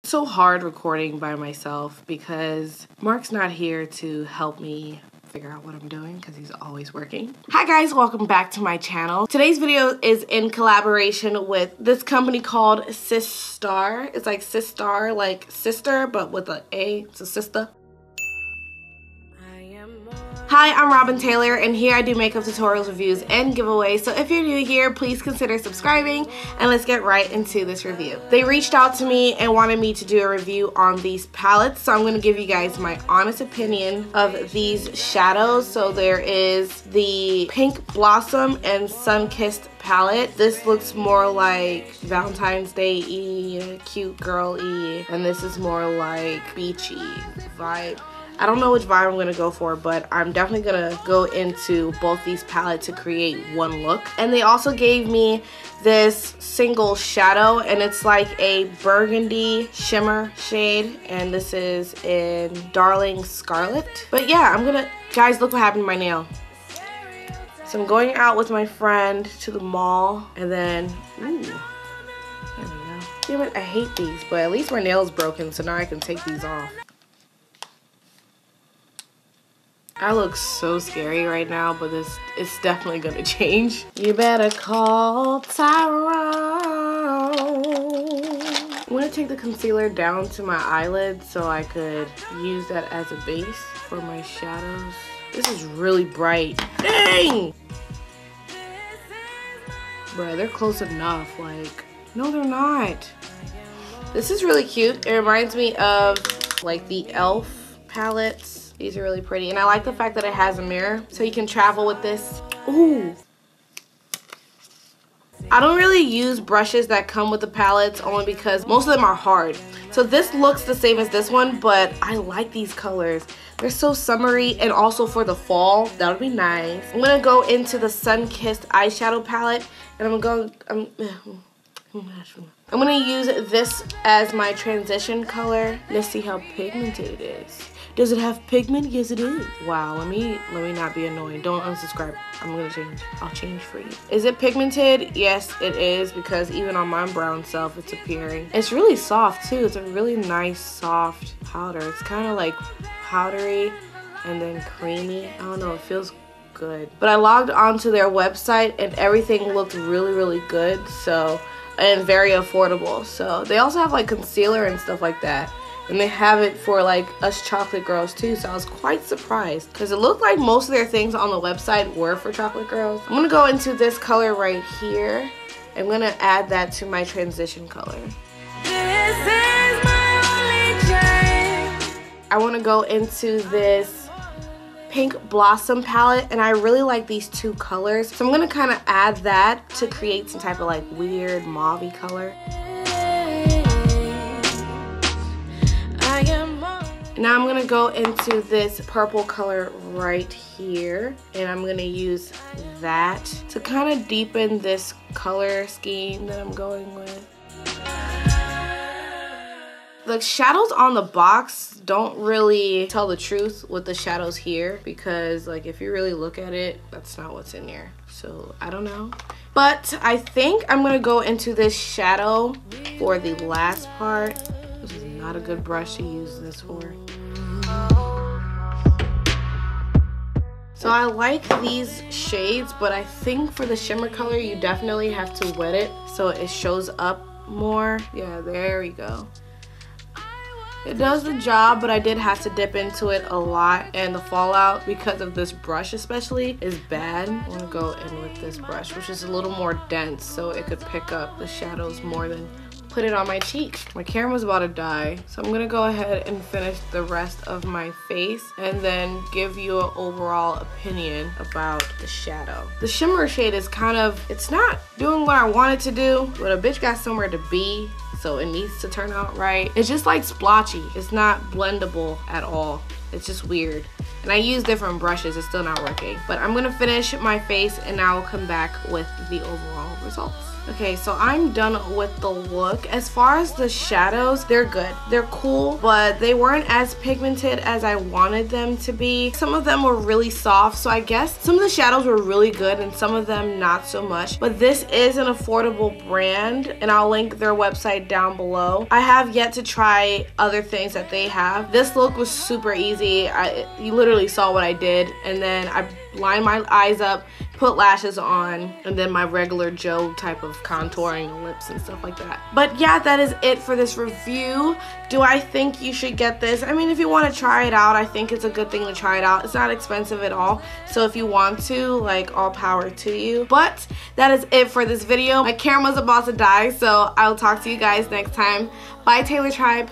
So hard recording by myself because Mark's not here to help me figure out what I'm doing because he's always working. Hi guys, welcome back to my channel. Today's video is in collaboration with this company called Sistar. It's like Sistar, like sister, but with an A, it's a sister. Hi, I'm Robin Taylor, and here I do makeup tutorials, reviews, and giveaways. So if you're new here, please consider subscribing, and let's get right into this review. They reached out to me and wanted me to do a review on these palettes, so I'm going to give you guys my honest opinion of these shadows. So there is the Pink Blossom and Sun-Kissed palette. This looks more like Valentine's Day-y, cute girl-y, and this is more like beachy vibe. I don't know which vibe I'm going to go for, but I'm definitely going to go into both these palettes to create one look. And they also gave me this single shadow, and it's like a burgundy shimmer shade, and this is in Darling Scarlet. But yeah, guys, look what happened to my nail. So I'm going out with my friend to the mall, and then, ooh, there we go. Damn it, I hate these, but at least my nail's broken, so now I can take these off. I look so scary right now, but it's definitely gonna change. You better call Tyrone. I'm gonna take the concealer down to my eyelid so I could use that as a base for my shadows. This is really bright. Dang! Bruh, they're close enough. Like, no, they're not. This is really cute. It reminds me of like the e.l.f. palettes. These are really pretty, and I like the fact that it has a mirror, so you can travel with this. Ooh. I don't really use brushes that come with the palettes only because most of them are hard. So this looks the same as this one, but I like these colors. They're so summery, and also for the fall, that would be nice. I'm gonna go into the Sun-Kissed eyeshadow palette, and I'm gonna use this as my transition color. Let's see how pigmented it is. Does it have pigment? Yes, it is. Wow, let me not be annoying. Don't unsubscribe. I'm gonna change. I'll change for you. Is it pigmented? Yes, it is, because even on my brown self, it's appearing. It's really soft too. It's a really nice, soft powder. It's kind of like powdery and then creamy. I don't know, it feels good. But I logged onto their website and everything looked really, really good. So, and very affordable. So they also have like concealer and stuff like that. And they have it for like us chocolate girls too, so I was quite surprised because it looked like most of their things on the website were for chocolate girls. I'm gonna go into this color right here. I'm gonna add that to my transition color. This is my only dream. I wanna go into this Pink Blossom palette, and I really like these two colors. So I'm gonna kind of add that to create some type of like weird mauve-y color. Now I'm gonna go into this purple color right here, and I'm gonna use that to kind of deepen this color scheme that I'm going with. The shadows on the box don't really tell the truth with the shadows here, because like if you really look at it, that's not what's in there. So I don't know. But I think I'm gonna go into this shadow for the last part. This is not a good brush to use this for. So I like these shades, but I think for the shimmer color you definitely have to wet it so it shows up more. Yeah, there we go. It does the job, but I did have to dip into it a lot, and the fallout because of this brush especially is bad. I'm gonna go in with this brush, which is a little more dense, so it could pick up the shadows more than put it on my cheek. My camera's about to die, so I'm gonna go ahead and finish the rest of my face and then give you an overall opinion about the shadow. The shimmer shade is kind of, it's not doing what I want it to do, but a bitch got somewhere to be, so it needs to turn out right. It's just like splotchy. It's not blendable at all. It's just weird. And I use different brushes, it's still not working. But I'm gonna finish my face and now I'll come back with the overall results. Okay, so I'm done with the look. As far as the shadows, they're good. They're cool, but they weren't as pigmented as I wanted them to be. Some of them were really soft, so I guess some of the shadows were really good and some of them not so much. But this is an affordable brand, and I'll link their website down below. I have yet to try other things that they have. This look was super easy. You literally saw what I did, and then I lined my eyes up, put lashes on, and then my regular Joe type of contouring lips and stuff like that. But yeah, that is it for this review. Do I think you should get this? I mean, if you want to try it out, I think it's a good thing to try it out. It's not expensive at all, so if you want to, like, all power to you. But that is it for this video. My camera's about to die, so I'll talk to you guys next time. Bye, Taylor Tribe.